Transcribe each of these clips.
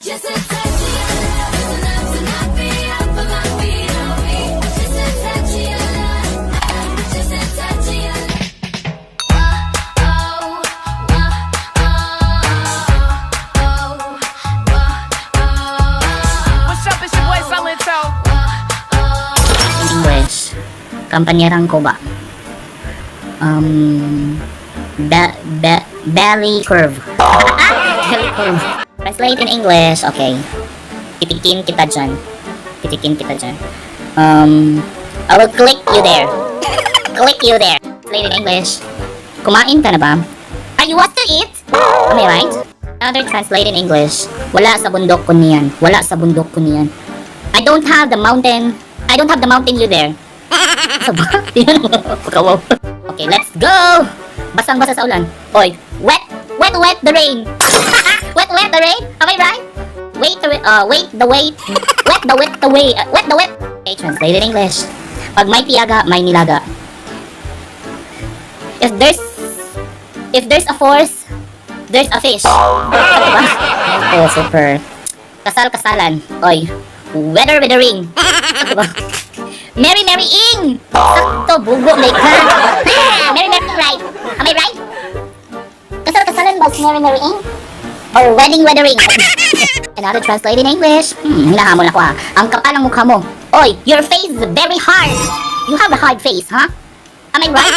Just a touch of your love is enough to knock me off of my feet, oh me. Just a touch of your love, just a touch of your love. What's up, it's your boy Salento. English. Kampanyerang ko ba? Belly curve. Belly curve. Translate in English. Okay. Titikin kita dyan. Titikin kita dyan. I will click you there. Click you there. Translate in English. Kumain ka na ba? Are you what to eat? Am I right? Another translate in English. Wala sa bundok ko niyan. Wala sa bundok ko niyan. I don't have the mountain you there. Saba? Yan mo. Pagkawaw. Okay, let's go! Basang-basa sa ulan. Oy, wet the rain. Wet the rain? Am I right? Wait the wait. Wet the way. Okay, translated English. Pag may tiyaga, may nilaga. If there's a force, there's a fish. Ano ba? Oh, super. Kasal-kasalan. Oy, weathering. Ano ba? Merry Ing! Sakto, bugo, may ka. Merry right. Am I right? Kasal-kasalan ba si Merry Ing? Or wedding? Another translate in English. Hinahamon ako ha. Ang kapal ng mukha mo. Oy, your face is very hard. You have a hard face, huh? Am I right?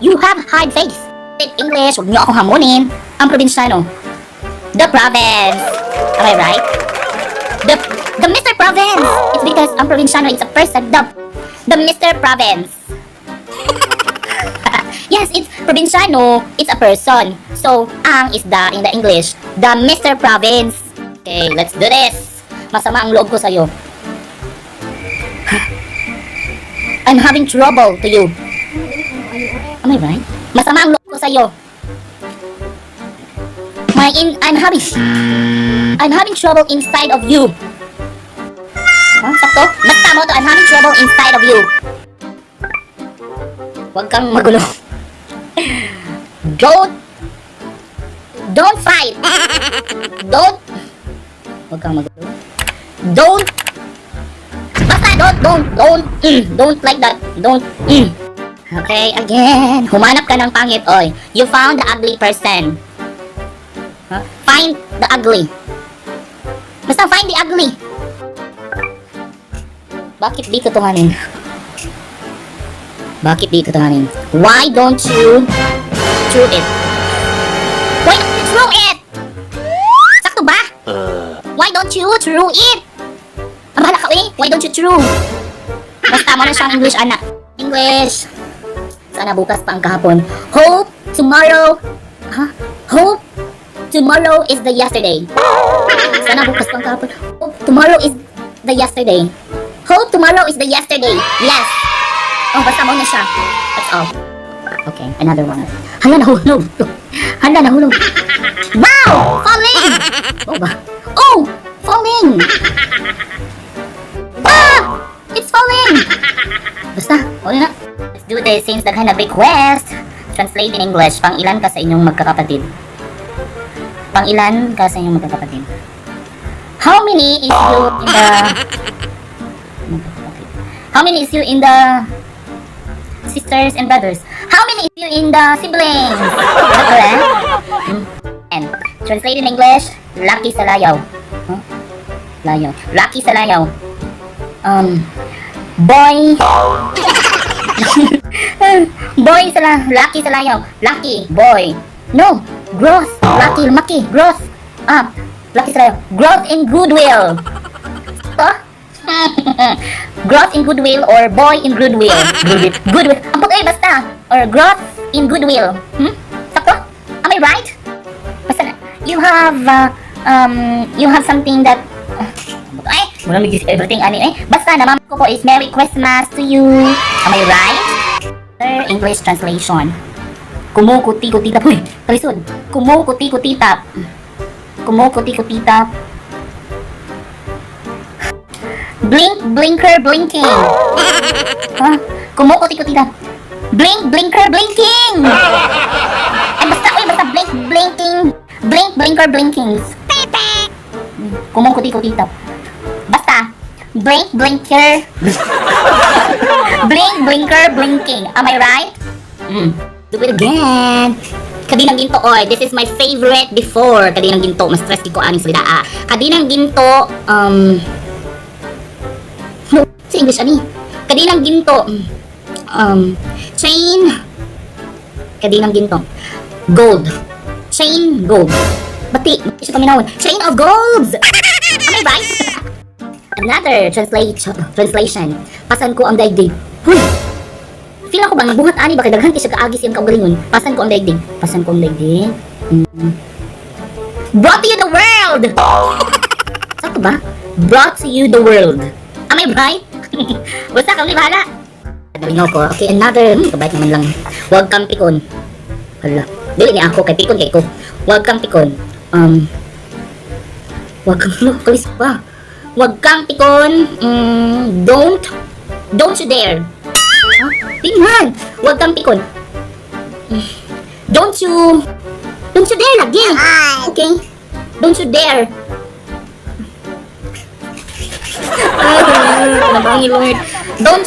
You have hard face. In English, huwag niyo akong hamunin. Ang probinsyano. The province. Am I right? The Mr. Province. It's because ang probinsyano is a person. The Mr. Province. Yes, it's probinsyano. It's a person. So, ang is the in the English. The Mr. Province. Okay, let's do this. Masama ang loob ko sa'yo. I'm having trouble to you. Am I right? Masama ang loob ko sa'yo. I'm having trouble inside of you. Huh? Sakto? Basta mo to, I'm having trouble inside of you. Huwag kang magulo. Don't fight. Huwag kang magulo. Basta don't like that. Okay, again. Humanap ka ng pangit, oy. You found the ugly person. Huh? Find the ugly. Basta find the ugly. Bakit di tutunganin? Why don't you throw it? Why don't you throw it? Sakto ba? Why don't you throw it? Ang bahala ka eh. Why don't you throw? Basta mo na siyang English, anak. English. Sana bukas pa ang kahapon. Hope tomorrow is the yesterday. Sana bukas pa ang kahapon. Hope tomorrow is the yesterday. Hope tomorrow is the yesterday. Yes. Oh, basta mo na siya. That's all. Okay, another one. Hala, nahulog. Wow! Falling! Oh, ba? Oh! Falling! Ah! It's falling! Basta, huli na. Let's do this since daghan na request. Translate in English. Pang-ilan ka sa inyong magkakapatid? How many is you in the sisters and brothers? How many is you in the siblings? Correct? And translate in English, lucky sa layaw. Huh? Lucky sa layaw. Lucky sa layaw. Lucky, boy. No, growth. Lucky, growth. Lucky sa layaw. Growth in goodwill. Huh? Growth in goodwill or boy in goodwill. Goodwill. Ampot basta. Or growth in goodwill. Sakto? Am I right? Basta you have something that wala may everything basta naman ko po is Merry Christmas to you. Am I right? English translation. Kumukuti-kutitap. Kalisod. Kumukuti-kutitap. Blinker blinking. Huh? Kumukuti-kutitap. Blinker blinking. Basta blink blinking. Blink blinker blinkings. Kumong-kuti-kuti tap. Basta, blink, blinker. Blink, blinker, blinking. Am I right? Do it again. Kadinang ginto, oy. This is my favorite before. Kadinang ginto. Mas stress ko aning salita, ah. Kadinang ginto, sa English, ani? Kadinang ginto, chain. Kadinang ginto. Gold. Chain, gold. Bati siya paminawon. Chain of golds. Am I right? Another translation. Pasan ko ang daigdig. Huy! Feel ako bang buhat ani ba kay daghan siya kaagi siyang kaugalingon. Pasan ko ang daigdig. Pasan ko ang daigdig. Brought to you the world. Sakto ba? Brought to you the world. Am I right? Basta kami bahala. Dalino ko. Okay, another. Kabait naman lang. Huwag kang pikon. Hala. Dili niya ako kay pikon kay ko. Huwag kang pikon. Huwag kang kalis pa. Huwag kang pikon. Don't you dare. Huh? Tingnan. Huwag kang pikon. Don't you dare lagi. Okay? Don't you dare. Nabangi Lord. Don't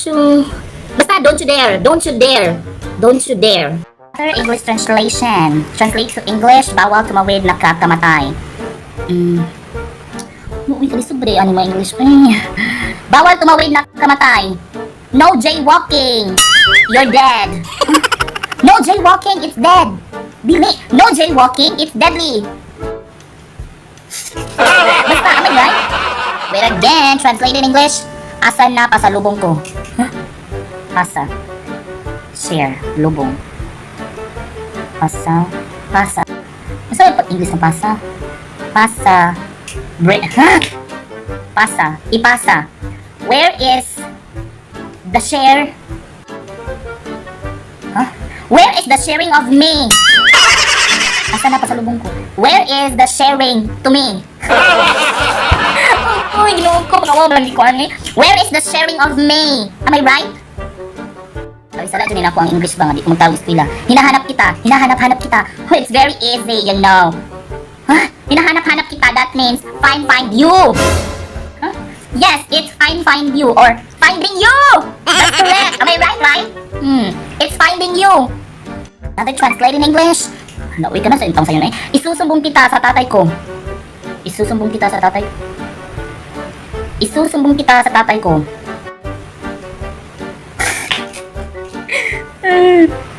you basta don't you dare. Don't you dare. Don't you dare. Other English translation. Translate to English, bawal tumawid nakakamatay. Uy, kalisobre, ano mga English? Bawal tumawid nakakamatay. No jaywalking. You're dead. No jaywalking, it's dead. Dili. No jaywalking, it's deadly. Basta, am I right? Wait again, translate in English. Asan na pasalubong ko? Huh? Pasa. Share. Lubong. Pasa. Pasa. Ano yung pag-English ng pasa? Pasa. Huh? Pasa. Ipasa. Where is the share? Huh? Where is the sharing of me? Asa na pasalubong ko? Where is the sharing to me? Uy, ginawag ko. Pagkawaw, ko ani. Where is the sharing of me? Am I right? Ay, sala dyan ako ang English ba nga, di ko magtawag sila. Hinahanap kita, hinahanap-hanap kita. Oh, it's very easy, you know. Huh? Hinahanap-hanap kita, that means find you. Huh? Yes, it's find you, or finding you. That's correct. Am I right? It's finding you. Another translate in English. Nauwi ka na sa intang sayo na eh. Isusumbong kita sa tatay ko. Isusumbong kita sa tatay. Isusumbong kita sa tatay ko.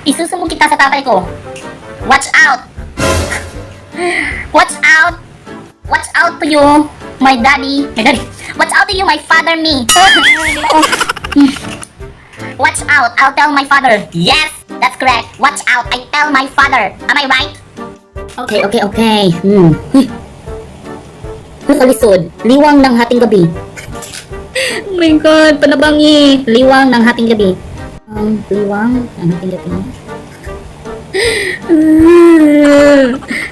Isusumbong kita sa tatay ko. Watch out! Watch out! Watch out to you, my daddy. Watch out to you, my father, me. Watch out, I'll tell my father. Yes, that's correct. Watch out, I tell my father. Am I right? Okay. Kalisod, liwang ng hating gabi. Oh my God, panabangi. Liwang ng hating gabi. Liwang ng hating gabi.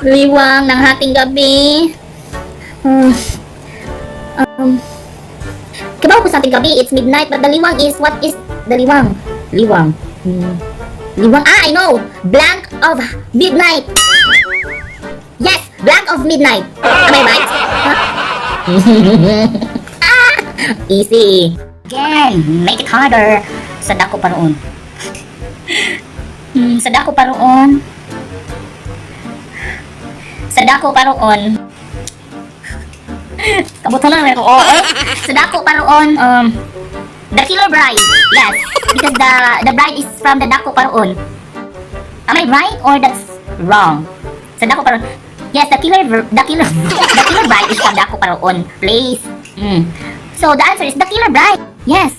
Liwang ng hating gabi. Kabaw ko sa hating gabi, it's midnight, but the liwang is, what is the liwang? Liwang. Liwang, I know! Blank of midnight. Yes, blank of midnight. Am I right? Huh? Easy. Again, make it harder. Sa dako pa roon. Sa dako pa roon. Sa dako pa roon. Kabuto na rin ko. Sa dako pa roon. The Killer Bride. Yes, because the bride is from the dako pa roon. Am I right or that's wrong? Sa dako pa roon. Yes, the killer bride is from dako pa roon. Please. So the answer is the Killer Bride. Yes.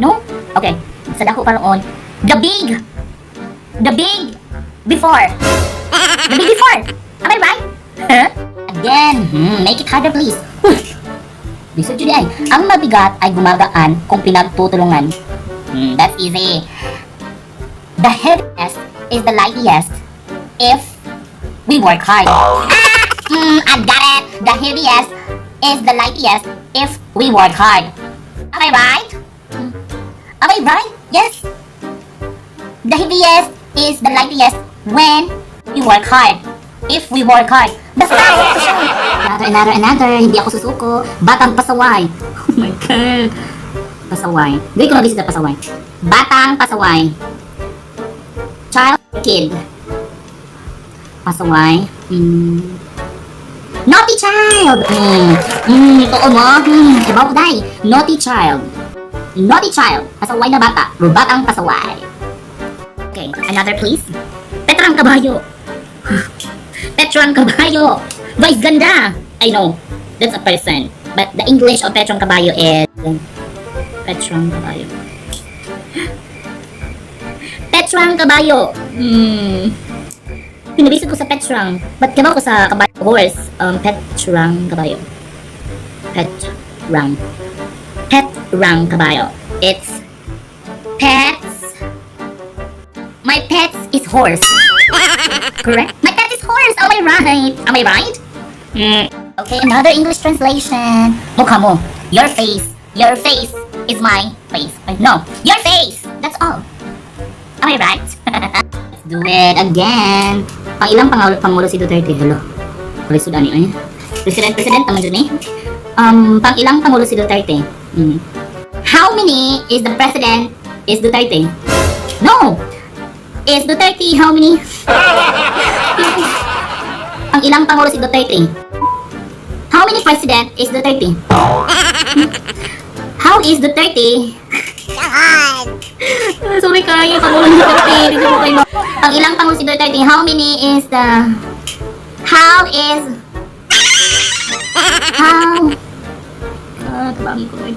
No? Okay. Sa dako pa roon. The big before. The big before. Am I right? Again, make it harder please. Bisod yun ay, ang mabigat ay gumagaan kung pinagtutulungan. That's easy. The heaviest is the lightest if we work hard. I got it. The heaviest is the lightest if we work hard. Am I right? Am I right? Yes. The heaviest is the lightest when we work hard. If we work hard. Basta, ito siya. Another. Hindi ako susuko. Batang pasaway. Oh my God. Pasaway. Hindi ko nag-isip na pasaway. Batang pasaway. Child, kid. Pasaway. Naughty child! Oo mo. Ibaw ko day. Naughty child. Naughty child. Pasaway na bata. Batang pasaway. Okay, another please. Petrang kabayo. Petrang kabayo. Vice ganda. I know. That's a person. But the English of Petrang kabayo is... Petrang kabayo. Petrang kabayo. Pinabisit ko sa Petrang. Ba't kama ko sa kabayo? Horse. Petrang kabayo. Petrang. Petrang kabayo. It's pets. My pets is horse. Correct? My pet is horse. Am I right? Am I right? Okay, another English translation. Mukha mo. Your face. Your face is my face. No, your face. That's all. Am I right? Let's do it again. Pang ilang pangulo si Duterte? Hello. Kulisod ani ay. President naman dyan eh. Pang ilang pangulo si Duterte? How many is the president is Duterte? No. Is Duterte how many? Pang ilang pangulo si Duterte? How many president is Duterte? How is Duterte? Sorry kayo, pangulo ni Duterte. Dito ko kayo. Pang ilang pangulo si Duterte? How many is the... How is... How... Tabangin ko rin.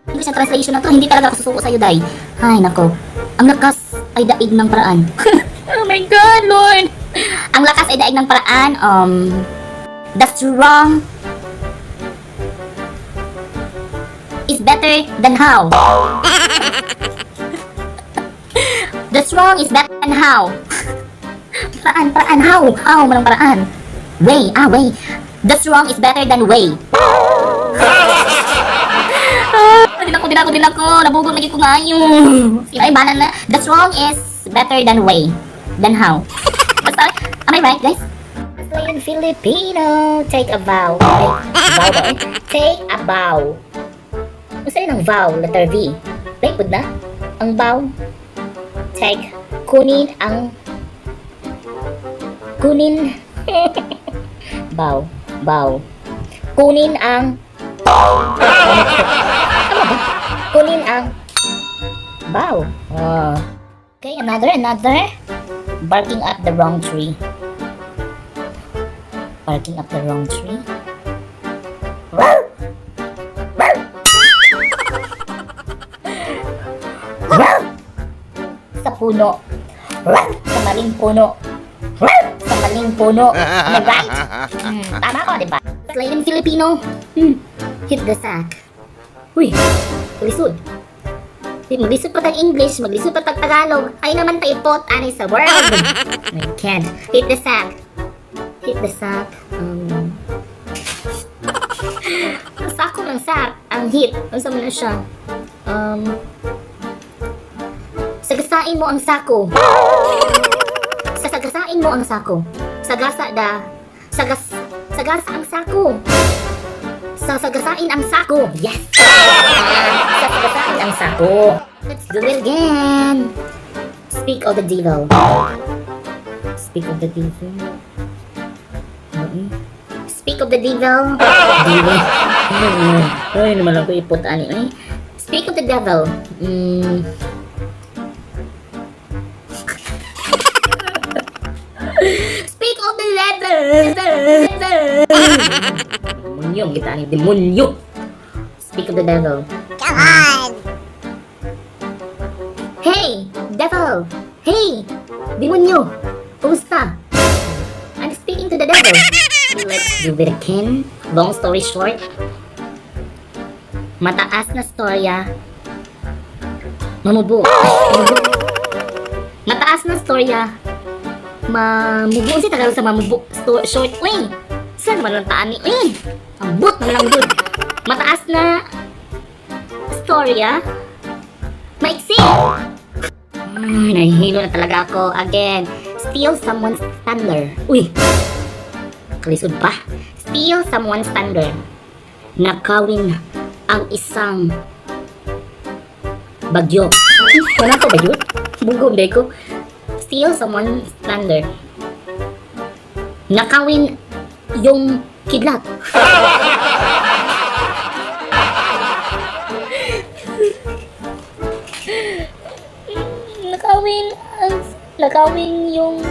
English na translation na to, hindi talaga ako susuko sa'yo, Day. Ay, nako. Ang lakas ay daig ng paraan. Oh my God, Lord! Ang lakas ay daig ng paraan. The strong is better than how. The strong is better than how. Paraan, how malang paraan. Way. The strong is better than way. Din ako. Nabugol lagi ko ngayon. Sila ay banan na. The strong is better than way. Than how. Basta, am I right, guys? In Filipino, take a vow. Take a vow. Masa yun ang vow? Letter V. Like, na? Ang vow. Take. Kunin. Vow. Kunin ang bow. Okay, another. Barking up the wrong tree. Sa puno. Sa maling puno. Am I right? Tama ko, diba? Slide in Filipino. Hit the sack. Uy, lisod. Maglisod pa tag English, maglisod pa tag Tagalog. Ay naman taipot, ani sa world. I can't. Hit the sack. Ang sako ng sack. Ang hit. Ano sa na siya? Sagasain mo ang sako. Sagasain mo ang sako. Sagasa ang sako. Sagasain ang sako. Yes! Sagasain ang sako. Let's do it again. Speak of the devil. Speak of the devil. Ay, naman lang ko ipot ani. Speak of the devil. Speak of the devil. Demonyo, kita ni demonyo. Speak of the devil. Come on! Hey, devil. Hey, demonyo. Kumusta? I'm speaking to the devil. Let's do it again. Long story short. Mataas na storya. Mamubo. Mataas na storya. Mamubo. Si Tagalog sa mamubo. Short. Uy! Saan man lang taan ni? Uy! Ang boot na lang dun. Mataas na storya. Maiksi! Nahihilo na talaga ako. Again. Steal someone's thunder. Uy! Lisod pa. Steal someone's thunder. Nakawin ang isang bagyo. Wala ko ba yun? Bugong day ko. Steal someone's thunder. Nakawin yung kidlat. nakawin yung